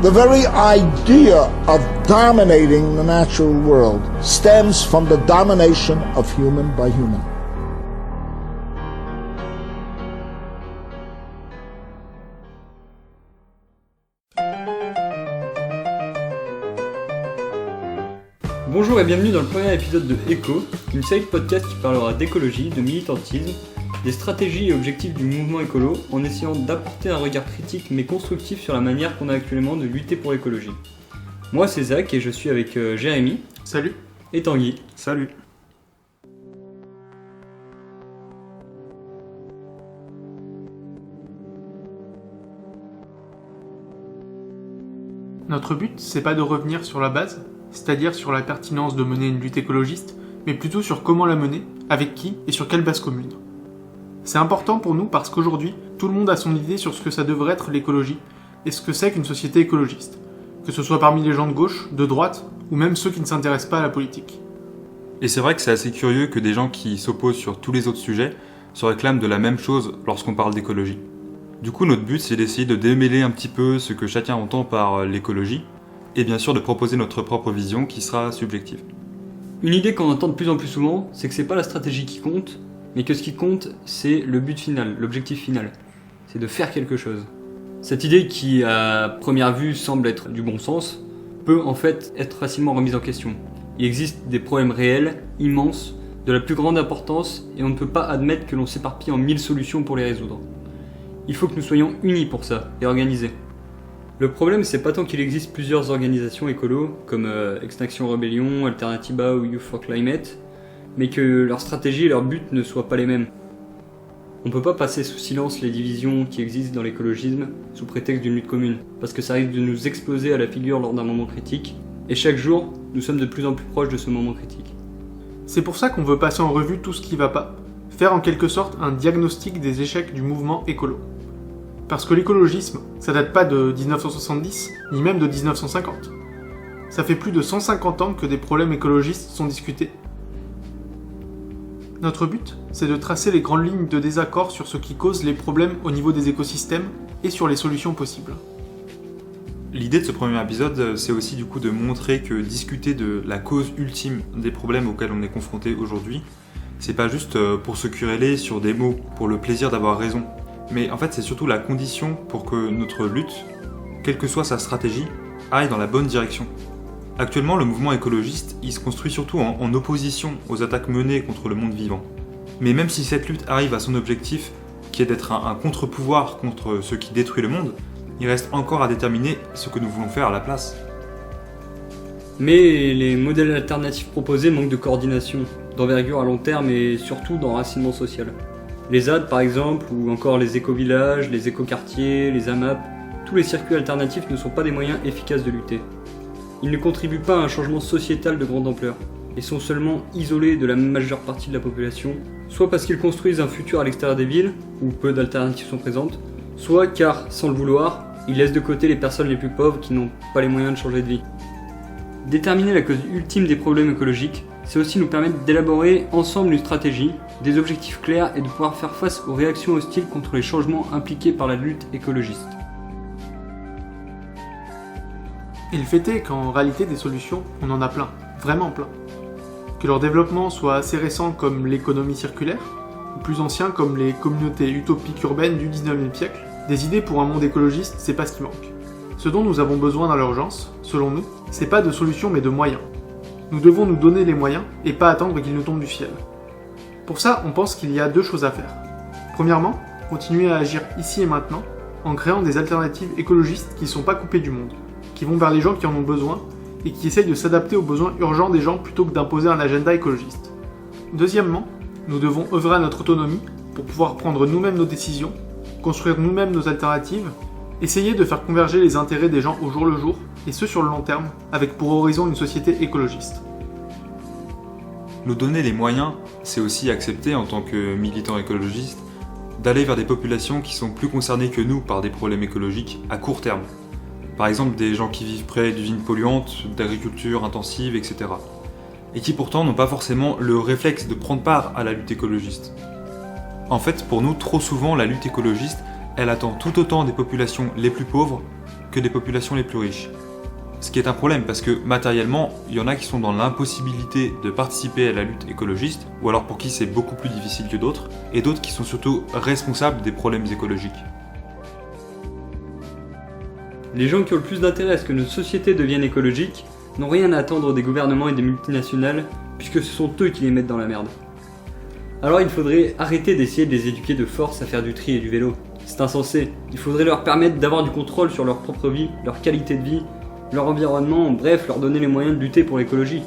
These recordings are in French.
The very idea of dominating the natural world stems from the domination of human by human. Bonjour et bienvenue dans le premier épisode de Echo, une série de podcasts qui parlera d'écologie, de militantisme, des stratégies et objectifs du mouvement écolo en essayant d'apporter un regard critique mais constructif sur la manière qu'on a actuellement de lutter pour l'écologie. Moi c'est Zach et je suis avec Jérémy. Salut. Et Tanguy. Salut. Notre but, c'est pas de revenir sur la base, c'est-à-dire sur la pertinence de mener une lutte écologiste, mais plutôt sur comment la mener, avec qui et sur quelle base commune. C'est important pour nous parce qu'aujourd'hui, tout le monde a son idée sur ce que ça devrait être l'écologie et ce que c'est qu'une société écologiste, que ce soit parmi les gens de gauche, de droite, ou même ceux qui ne s'intéressent pas à la politique. Et c'est vrai que c'est assez curieux que des gens qui s'opposent sur tous les autres sujets se réclament de la même chose lorsqu'on parle d'écologie. Du coup, notre but, c'est d'essayer de démêler un petit peu ce que chacun entend par l'écologie, et bien sûr de proposer notre propre vision qui sera subjective. Une idée qu'on entend de plus en plus souvent, c'est que c'est pas la stratégie qui compte, mais que ce qui compte, c'est le but final, l'objectif final. C'est de faire quelque chose. Cette idée qui, à première vue, semble être du bon sens, peut en fait être facilement remise en question. Il existe des problèmes réels, immenses, de la plus grande importance, et on ne peut pas admettre que l'on s'éparpille en 1000 solutions pour les résoudre. Il faut que nous soyons unis pour ça, et organisés. Le problème, c'est pas tant qu'il existe plusieurs organisations écolo, comme Extinction Rebellion, Alternatiba ou Youth for Climate, mais que leur stratégie et leur but ne soient pas les mêmes. On peut pas passer sous silence les divisions qui existent dans l'écologisme sous prétexte d'une lutte commune, parce que ça risque de nous exploser à la figure lors d'un moment critique, et chaque jour, nous sommes de plus en plus proches de ce moment critique. C'est pour ça qu'on veut passer en revue tout ce qui va pas, faire en quelque sorte un diagnostic des échecs du mouvement écolo. Parce que l'écologisme, ça date pas de 1970, ni même de 1950. Ça fait plus de 150 ans que des problèmes écologistes sont discutés. Notre but, c'est de tracer les grandes lignes de désaccord sur ce qui cause les problèmes au niveau des écosystèmes et sur les solutions possibles. L'idée de ce premier épisode, c'est aussi du coup de montrer que discuter de la cause ultime des problèmes auxquels on est confronté aujourd'hui, c'est pas juste pour se quereller sur des mots, pour le plaisir d'avoir raison. Mais en fait, c'est surtout la condition pour que notre lutte, quelle que soit sa stratégie, aille dans la bonne direction. Actuellement, le mouvement écologiste, il se construit surtout en opposition aux attaques menées contre le monde vivant. Mais même si cette lutte arrive à son objectif, qui est d'être un contre-pouvoir contre ce qui détruit le monde, il reste encore à déterminer ce que nous voulons faire à la place. Mais les modèles alternatifs proposés manquent de coordination, d'envergure à long terme et surtout d'enracinement social. Les ZAD par exemple, ou encore les éco-villages, les éco-quartiers, les AMAP, tous les circuits alternatifs ne sont pas des moyens efficaces de lutter. Ils ne contribuent pas à un changement sociétal de grande ampleur, et sont seulement isolés de la majeure partie de la population, soit parce qu'ils construisent un futur à l'extérieur des villes, où peu d'alternatives sont présentes, soit car, sans le vouloir, ils laissent de côté les personnes les plus pauvres qui n'ont pas les moyens de changer de vie. Déterminer la cause ultime des problèmes écologiques, c'est aussi nous permettre d'élaborer ensemble une stratégie, des objectifs clairs et de pouvoir faire face aux réactions hostiles contre les changements impliqués par la lutte écologiste. Et le fait est qu'en réalité des solutions, on en a plein, vraiment plein. Que leur développement soit assez récent comme l'économie circulaire, ou plus ancien comme les communautés utopiques urbaines du 19e siècle, des idées pour un monde écologiste, c'est pas ce qui manque. Ce dont nous avons besoin dans l'urgence, selon nous, c'est pas de solutions mais de moyens. Nous devons nous donner les moyens et pas attendre qu'ils nous tombent du ciel. Pour ça, on pense qu'il y a deux choses à faire. Premièrement, continuer à agir ici et maintenant, en créant des alternatives écologistes qui ne sont pas coupées du monde, qui vont vers les gens qui en ont besoin, et qui essayent de s'adapter aux besoins urgents des gens plutôt que d'imposer un agenda écologiste. Deuxièmement, nous devons œuvrer à notre autonomie pour pouvoir prendre nous-mêmes nos décisions, construire nous-mêmes nos alternatives, essayer de faire converger les intérêts des gens au jour le jour, et ce sur le long terme, avec pour horizon une société écologiste. Nous donner les moyens, c'est aussi accepter en tant que militants écologistes d'aller vers des populations qui sont plus concernées que nous par des problèmes écologiques à court terme. Par exemple des gens qui vivent près d'usines polluantes, d'agriculture intensive, etc. Et qui pourtant n'ont pas forcément le réflexe de prendre part à la lutte écologiste. En fait, pour nous, trop souvent, la lutte écologiste, elle attend tout autant des populations les plus pauvres que des populations les plus riches. Ce qui est un problème parce que matériellement, il y en a qui sont dans l'impossibilité de participer à la lutte écologiste, ou alors pour qui c'est beaucoup plus difficile que d'autres, et d'autres qui sont surtout responsables des problèmes écologiques. Les gens qui ont le plus d'intérêt à ce que notre société devienne écologique n'ont rien à attendre des gouvernements et des multinationales, puisque ce sont eux qui les mettent dans la merde. Alors il faudrait arrêter d'essayer de les éduquer de force à faire du tri et du vélo. C'est insensé. Il faudrait leur permettre d'avoir du contrôle sur leur propre vie, leur qualité de vie, leur environnement, bref, leur donner les moyens de lutter pour l'écologie.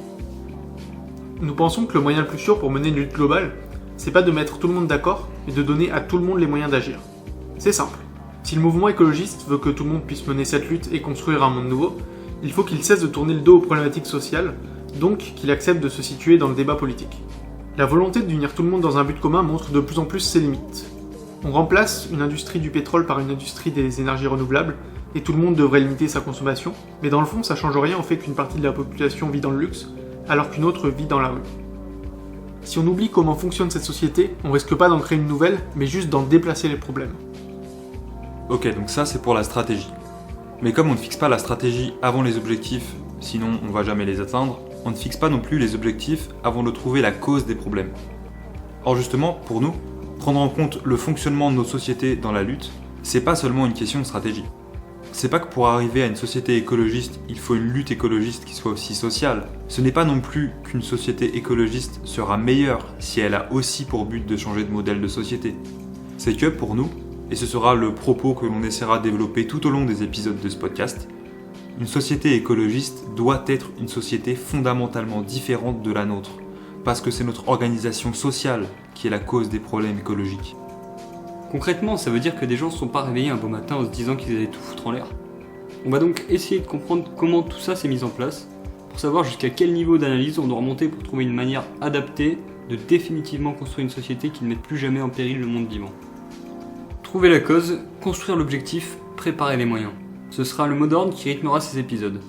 Nous pensons que le moyen le plus sûr pour mener une lutte globale, c'est pas de mettre tout le monde d'accord, mais de donner à tout le monde les moyens d'agir. C'est simple. Si le mouvement écologiste veut que tout le monde puisse mener cette lutte et construire un monde nouveau, il faut qu'il cesse de tourner le dos aux problématiques sociales, donc qu'il accepte de se situer dans le débat politique. La volonté d'unir tout le monde dans un but commun montre de plus en plus ses limites. On remplace une industrie du pétrole par une industrie des énergies renouvelables, et tout le monde devrait limiter sa consommation, mais dans le fond ça change rien au fait qu'une partie de la population vit dans le luxe, alors qu'une autre vit dans la rue. Si on oublie comment fonctionne cette société, on risque pas d'en créer une nouvelle, mais juste d'en déplacer les problèmes. Ok, donc ça c'est pour la stratégie. Mais comme on ne fixe pas la stratégie avant les objectifs, sinon on va jamais les atteindre, on ne fixe pas non plus les objectifs avant de trouver la cause des problèmes. Or justement, pour nous, prendre en compte le fonctionnement de nos sociétés dans la lutte, c'est pas seulement une question de stratégie. C'est pas que pour arriver à une société écologiste, il faut une lutte écologiste qui soit aussi sociale. Ce n'est pas non plus qu'une société écologiste sera meilleure si elle a aussi pour but de changer de modèle de société. C'est que pour nous, et ce sera le propos que l'on essaiera de développer tout au long des épisodes de ce podcast, une société écologiste doit être une société fondamentalement différente de la nôtre, parce que c'est notre organisation sociale qui est la cause des problèmes écologiques. Concrètement, ça veut dire que des gens ne se sont pas réveillés un beau matin en se disant qu'ils allaient tout foutre en l'air. On va donc essayer de comprendre comment tout ça s'est mis en place, pour savoir jusqu'à quel niveau d'analyse on doit remonter pour trouver une manière adaptée de définitivement construire une société qui ne mette plus jamais en péril le monde vivant. Trouver la cause, construire l'objectif, préparer les moyens. Ce sera le mot d'ordre qui rythmera ces épisodes.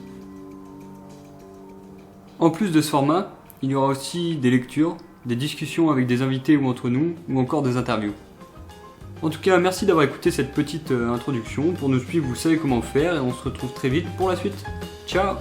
En plus de ce format, il y aura aussi des lectures, des discussions avec des invités ou entre nous, ou encore des interviews. En tout cas, merci d'avoir écouté cette petite introduction. Pour nous suivre, vous savez comment faire et on se retrouve très vite pour la suite. Ciao!